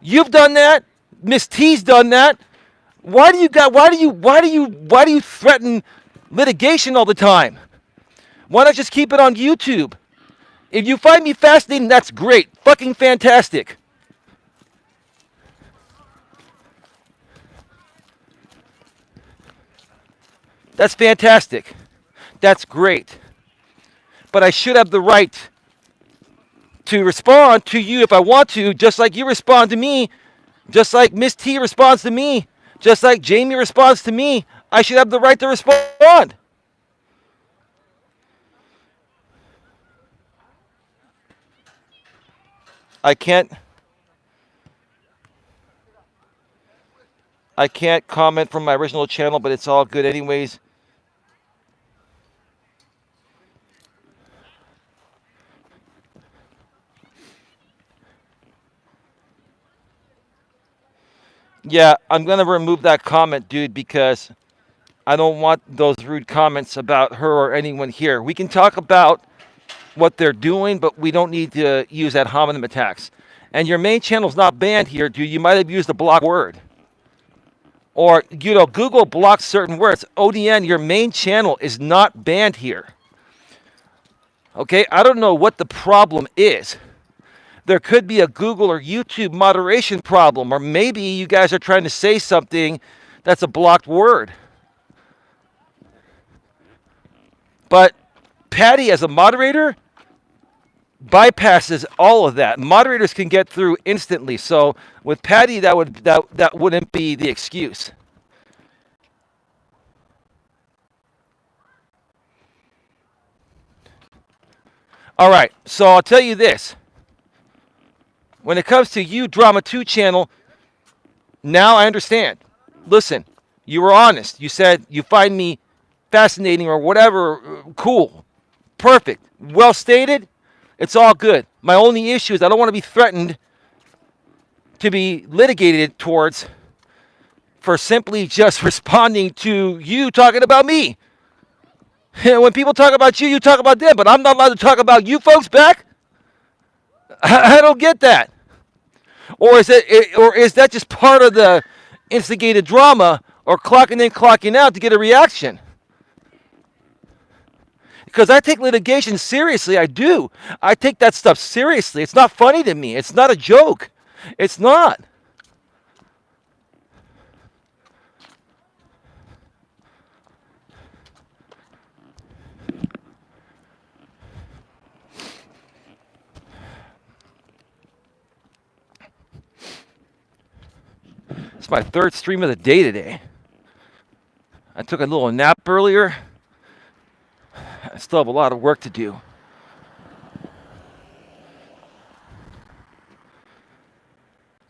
You've done that. Miss T's done that. Why do you threaten litigation all the time? Why not just keep it on YouTube? If you find me fascinating, that's great. Fucking fantastic. That's fantastic. That's great. But I should have the right to respond to you if I want to, just like you respond to me, just like Miss T responds to me, just like Jamie responds to me. I should have the right to respond. I can't comment from my original channel, but it's all good anyways. Yeah, I'm going to remove that comment, dude, because I don't want those rude comments about her or anyone here. We can talk about what they're doing, but we don't need to use ad hominem attacks. And your main channel's not banned here, dude. You might have used a block word. Or, Google blocks certain words. ODN, your main channel is not banned here. Okay? I don't know what the problem is. There could be a Google or YouTube moderation problem, or maybe you guys are trying to say something that's a blocked word. But Patty, as a moderator, bypasses all of that. Moderators can get through instantly. So with Patty, that wouldn't be the excuse. All right. So I'll tell you this. When it comes to you, Drama 2 channel, now I understand. Listen, you were honest. You said you find me fascinating or whatever. Cool. Perfect. Well stated. It's all good. My only issue is I don't want to be threatened to be litigated towards for simply just responding to you talking about me. When people talk about you, you talk about them, but I'm not allowed to talk about you folks back? I don't get that. Or is that just part of the instigated drama, or clocking in, clocking out to get a reaction? Because I take litigation seriously. I do. I take that stuff seriously. It's not funny to me. It's not a joke. It's not. It's my third stream of the day today. I took a little nap earlier. I still have a lot of work to do.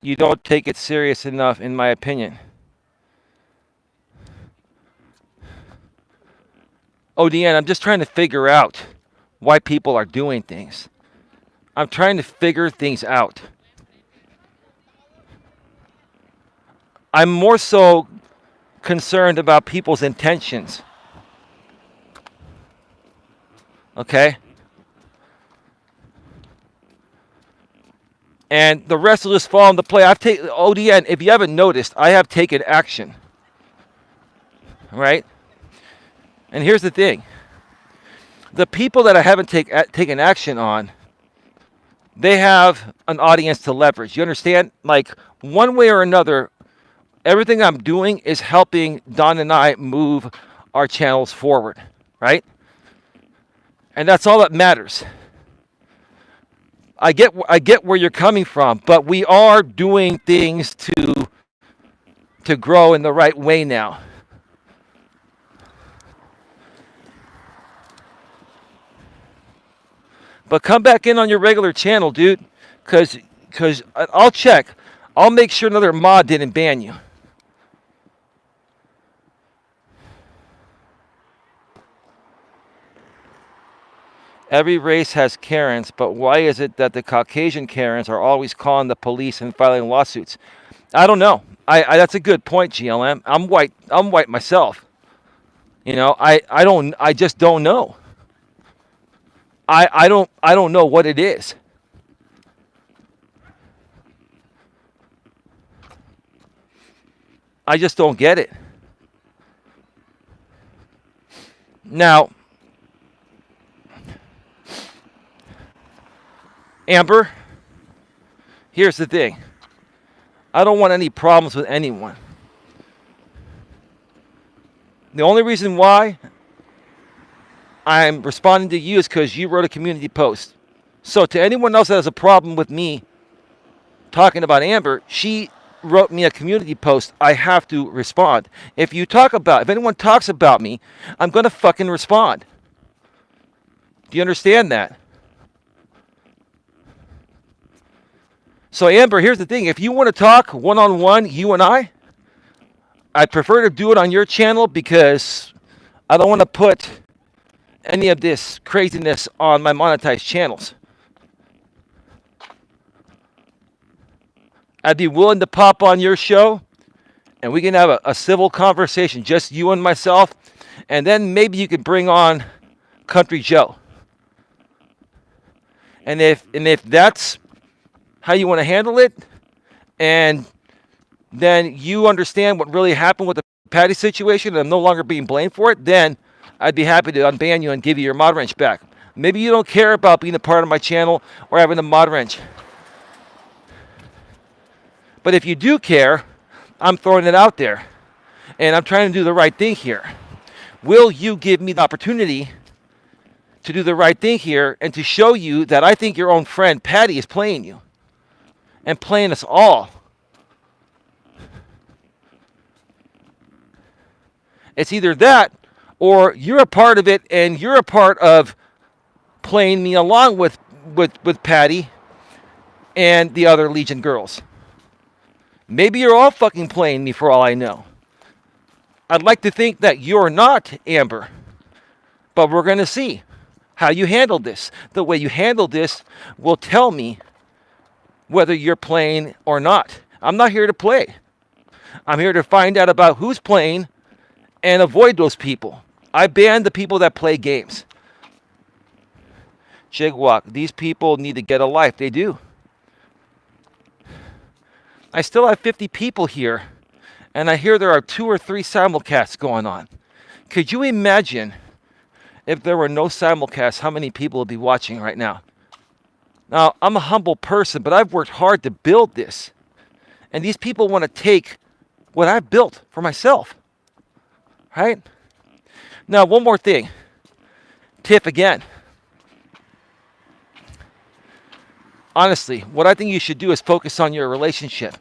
You don't take it serious enough, in my opinion. ODN, I'm just trying to figure out why people are doing things. I'm trying to figure things out. I'm more so concerned about people's intentions. Okay? And the rest will just fall into play. ODN, if you haven't noticed, I have taken action. Right? And here's the thing. The people that I haven't taken action on, they have an audience to leverage. You understand? Like, one way or another, everything I'm doing is helping Don and I move our channels forward. Right? And that's all that matters. I get where you're coming from, but we are doing things to grow in the right way now. But come back in on your regular channel, dude, because I'll check. I'll make sure another mod didn't ban you. Every race has Karens, but why is it that the Caucasian Karens are always calling the police and filing lawsuits? I don't know. That's a good point, GLM. I'm white. I'm white myself. You know, I just don't know. I don't know what it is. I just don't get it. Now, Amber, here's the thing. I don't want any problems with anyone. The only reason why I'm responding to you is because you wrote a community post. So to anyone else that has a problem with me talking about Amber, she wrote me a community post. I have to respond. If anyone talks about me, I'm going to fucking respond. Do you understand that? So Amber, here's the thing. If you want to talk one-on-one, you and I'd prefer to do it on your channel because I don't want to put any of this craziness on my monetized channels. I'd be willing to pop on your show and we can have a civil conversation, just you and myself, and then maybe you could bring on Country Joe. And if that's how you want to handle it, and then you understand what really happened with the Patty situation and I'm no longer being blamed for it, then I'd be happy to unban you and give you your mod wrench back. Maybe you don't care about being a part of my channel or having a mod wrench. But if you do care, I'm throwing it out there. And I'm trying to do the right thing here. Will you give me the opportunity to do the right thing here and to show you that I think your own friend Patty is playing you? And playing us all. It's either that or you're a part of it and you're a part of playing me along with Patty and the other Legion girls. Maybe you're all fucking playing me for all I know. I'd like to think that you're not, Amber. But we're going to see how you handle this. The way you handle this will tell me whether you're playing or not. I'm not here to play. I'm here to find out about who's playing and avoid those people. I ban the people that play games. Jigwalk, these people need to get a life. They do. I still have 50 people here, and I hear there are 2 or 3 simulcasts going on. Could you imagine if there were no simulcasts, how many people would be watching right now? Now, I'm a humble person, but I've worked hard to build this. And these people want to take what I've built for myself. Right? Now, one more thing. Tiff again. Honestly, what I think you should do is focus on your relationship.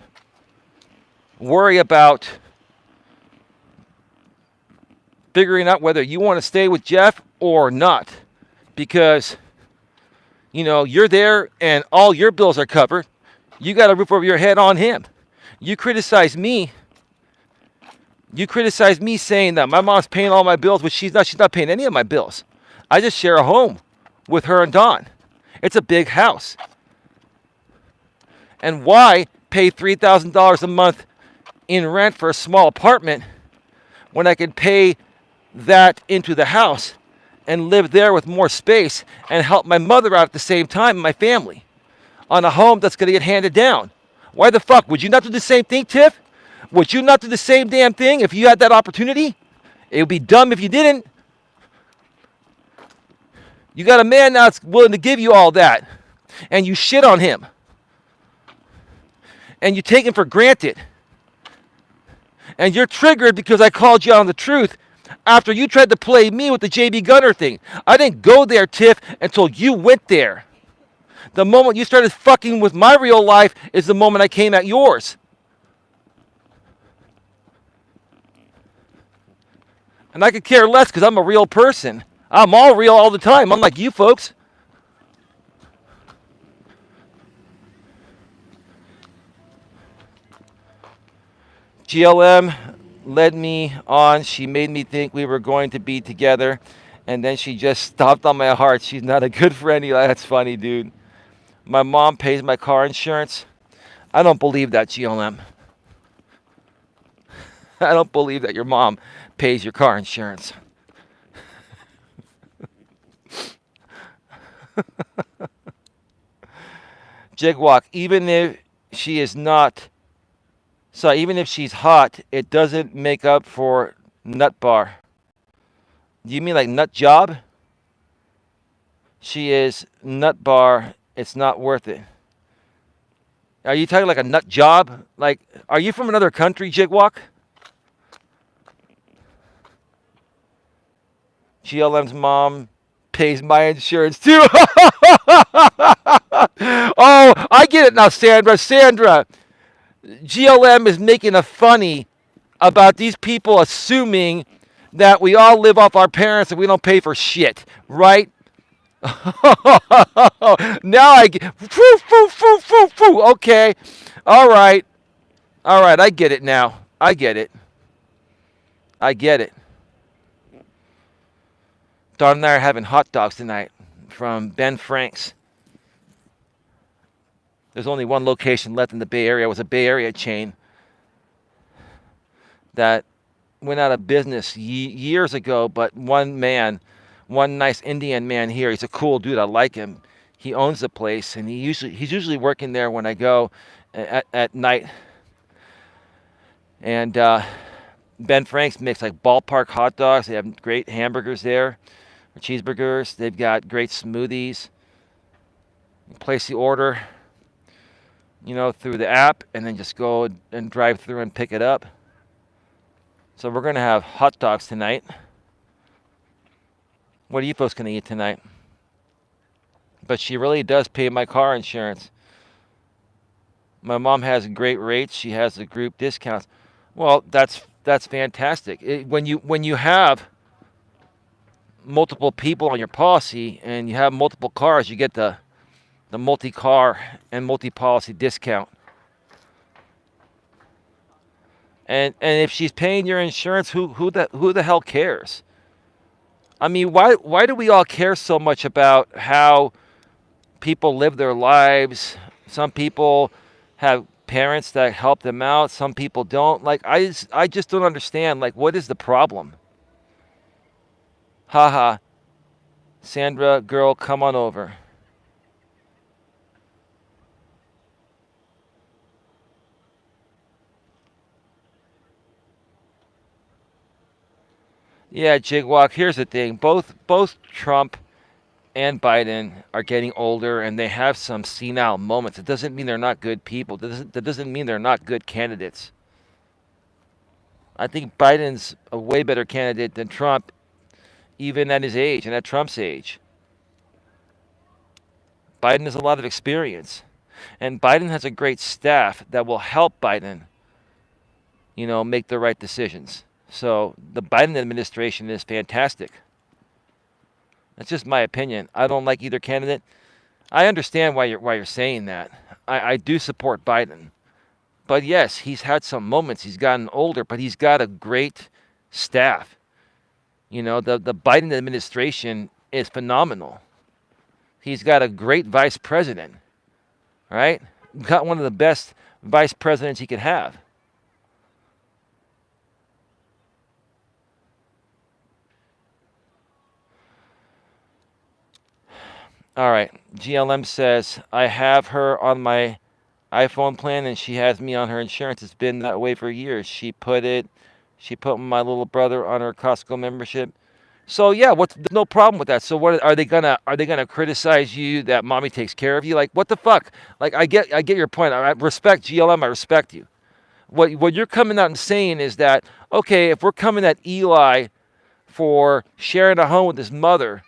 Worry about figuring out whether you want to stay with Jeff or not. Because, you know, you're there and all your bills are covered. You got a roof over your head on him. You criticize me. You criticize me saying that my mom's paying all my bills, but she's not. She's not paying any of my bills. I just share a home with her and Don. It's a big house. And why pay $3,000 a month in rent for a small apartment when I could pay that into the house and live there with more space and help my mother out at the same time and my family on a home that's going to get handed down? Why the fuck? Would you not do the same thing, Tiff? Would you not do the same damn thing if you had that opportunity? It would be dumb if you didn't. You got a man now that's willing to give you all that, and you shit on him. And you take him for granted. And you're triggered because I called you on the truth after you tried to play me with the JB Gunner thing. I didn't go there, Tiff, until you went there. The moment you started fucking with my real life is the moment I came at yours. And I could care less because I'm a real person. I'm all real all the time, unlike you folks. GLM led me on. She made me think we were going to be together. And then she just stopped on my heart. She's not a good friend, Eli. That's funny, dude. My mom pays my car insurance. I don't believe that, GLM. I don't believe that your mom pays your car insurance. Jigwalk, even if she is not, so even if she's hot, it doesn't make up for nut bar. Do you mean like nut job? She is nut bar. It's not worth it. Are you talking like a nut job? Like, are you from another country, Jigwalk? GLM's mom pays my insurance too. Oh, I get it now, Sandra. Sandra, GLM is making a funny about these people assuming that we all live off our parents and we don't pay for shit, right? Now I get, okay, all right, I get it now. I get it. Don and I are having hot dogs tonight from Ben Frank's. There's only one location left in the Bay Area. It was a Bay Area chain that went out of business years ago, but one nice Indian man here, he's a cool dude, I like him. He owns the place, and he's usually working there when I go at night. And Ben Frank's makes like ballpark hot dogs. They have great hamburgers there, or cheeseburgers. They've got great smoothies. You place the order, through the app, and then just go and drive through and pick it up. So we're going to have hot dogs tonight. What are you folks going to eat tonight? But she really does pay my car insurance. My mom has great rates. She has the group discounts. Well, that's fantastic. When you have multiple people on your policy and you have multiple cars, you get the multi-car and multi-policy discount. And if she's paying your insurance, who the hell cares? I mean, why do we all care so much about how people live their lives? Some people have parents that help them out. Some people don't. Like, I just don't understand. Like, what is the problem? Haha. Sandra, girl, come on over. Yeah, Jigwalk, here's the thing. Both Trump and Biden are getting older, and they have some senile moments. It doesn't mean they're not good people. That doesn't mean they're not good candidates. I think Biden's a way better candidate than Trump, even at his age and at Trump's age. Biden has a lot of experience, and Biden has a great staff that will help Biden, make the right decisions. So the Biden administration is fantastic. That's just my opinion. I don't like either candidate. I understand why you're saying that. I do support Biden. But yes, he's had some moments. He's gotten older, but he's got a great staff. The Biden administration is phenomenal. He's got a great vice president, right? Got one of the best vice presidents he could have. All right. GLM says, I have her on my iPhone plan and she has me on her insurance. It's been that way for years. She put my little brother on her Costco membership. So yeah, there's no problem with that. So what are they gonna criticize you that mommy takes care of you? Like what the fuck? Like I get your point. I respect GLM. I respect you. What you're coming out and saying is that okay, if we're coming at Eli for sharing a home with his mother,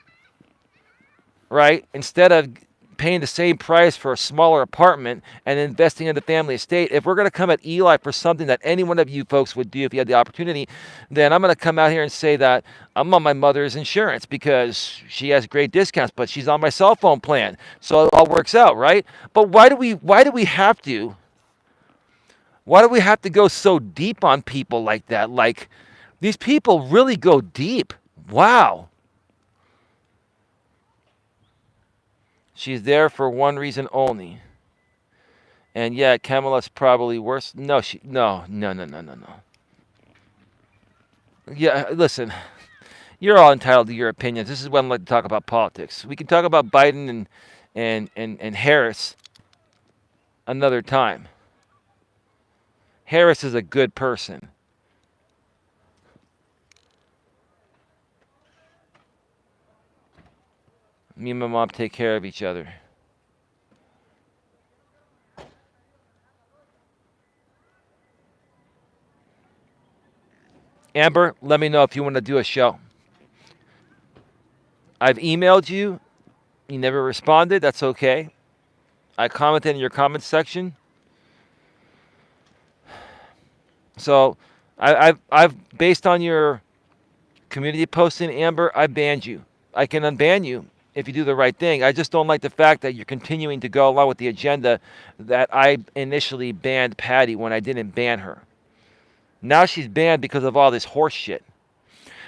right? Instead of paying the same price for a smaller apartment and investing in the family estate, if we're going to come at Eli for something that any one of you folks would do if you had the opportunity, then I'm going to come out here and say that I'm on my mother's insurance because she has great discounts, but she's on my cell phone plan. So it all works out, right? But why do we have to go so deep on people like that? Like these people really go deep. Wow. She's there for one reason only. And yeah, Kamala's probably worse. No, no. Yeah, listen, you're all entitled to your opinions. This is when I like to talk about politics. We can talk about Biden and Harris another time. Harris is a good person. Me and my mom take care of each other. Amber, let me know if you want to do a show. I've emailed you. You never responded. That's okay. I commented in your comments section. So I've based on your community posting, Amber, I banned you. I can unban you if you do the right thing. I just don't like the fact that you're continuing to go along with the agenda that I initially banned Patty when I didn't ban her. Now she's banned because of all this horse shit.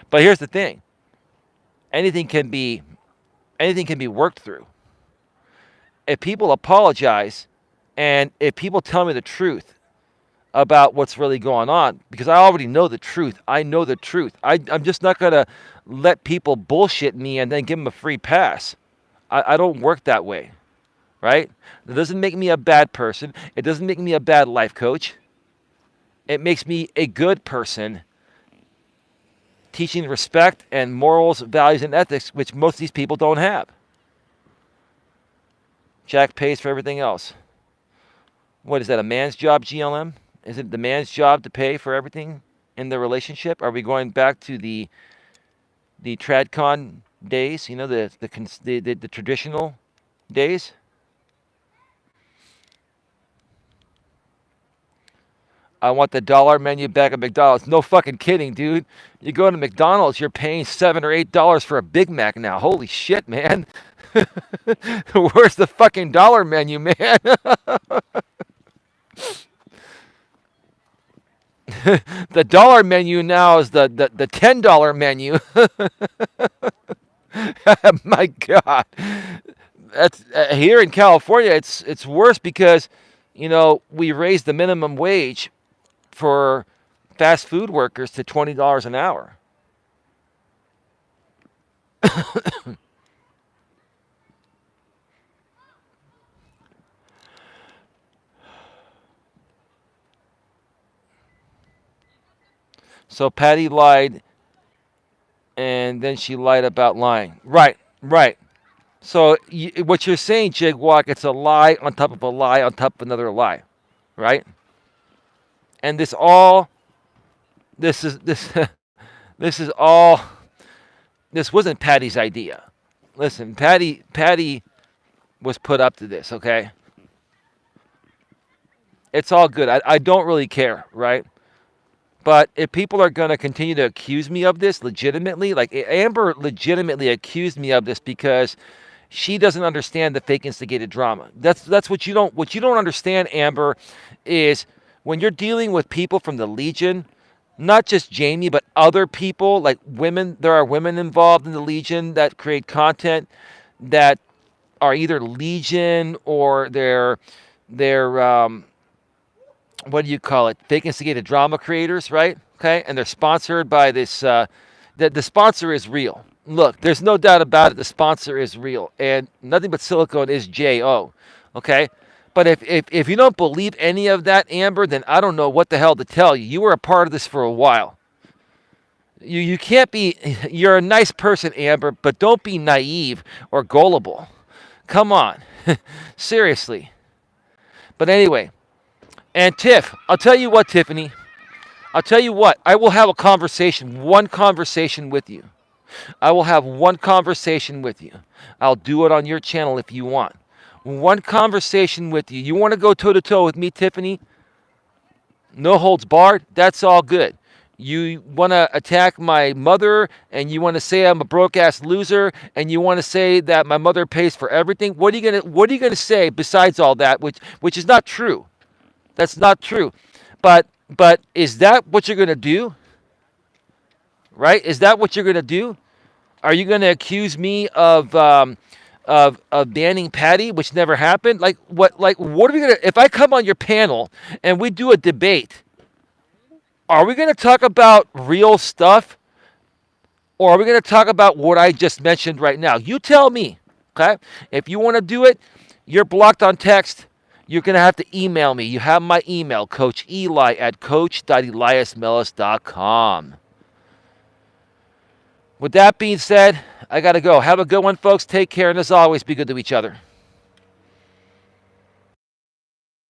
But here's the thing. Anything can be worked through. If people apologize and if people tell me the truth about what's really going on, because I already know the truth. I know the truth. I'm just not going to let people bullshit me and then give them a free pass. I don't work that way, right? It doesn't make me a bad person. It doesn't make me a bad life coach. It makes me a good person teaching respect and morals, values, and ethics, which most of these people don't have. Jack pays for everything else. What is that, a man's job, GLM? Is it the man's job to pay for everything in the relationship? Are we going back to the TradCon days? You know, the traditional days? I want the dollar menu back at McDonald's. No fucking kidding, dude. You go to McDonald's, you're paying $7 or $8 for a Big Mac now. Holy shit, man. Where's the fucking dollar menu, man? The dollar menu now is the $10 menu. My God. That's here in California, it's worse because, we raised the minimum wage for fast food workers to $20 an hour. So Patty lied, and then she lied about lying. Right. So what you're saying, Jigwalk, it's a lie on top of a lie on top of another lie, right? And this is this is all. This wasn't Patty's idea. Listen, Patty was put up to this. Okay, it's all good. I don't really care, right? But if people are going to continue to accuse me of this legitimately, like Amber legitimately accused me of this because She doesn't understand the fake instigated drama. That's what you don't understand, Amber, is when you're dealing with people from the Legion, not just Jamie, but other people like women. There are women involved in the Legion that create content that are either Legion or they're what do you call it? Fake instigated drama creators, right? Okay, and they're sponsored by this. The sponsor is real. Look, there's no doubt about it. The sponsor is real, and nothing but silicone is Jo. Okay, but if you don't believe any of that, Amber, then I don't know what the hell to tell you. You were a part of this for a while. You can't be. You're a nice person, Amber, but don't be naive or gullible. Come on, seriously. But anyway, and Tiff, I'll tell you what, Tiffany. I'll tell you what. I will have a conversation, one conversation with you. I will have one conversation with you. I'll do it on your channel if you want. One conversation with you. You want to go toe to toe with me, Tiffany? No holds barred. That's all good. You want to attack my mother and you want to say I'm a broke ass loser and you want to say that my mother pays for everything. What are you gonna say besides all that, which is not true? That's not true. But is that what you're gonna do? Right? Is that what you're gonna do? Are you gonna accuse me of banning Patty, which never happened? Like what? Like what are we gonna? If I come on your panel and we do a debate, are we gonna talk about real stuff, or are we gonna talk about what I just mentioned right now? You tell me. Okay? If you want to do it, you're blocked on text. You're going to have to email me. You have my email, Coach Eli at coach.eliasmelas.com. With that being said, I got to go. Have a good one, folks. Take care, and as always, be good to each other.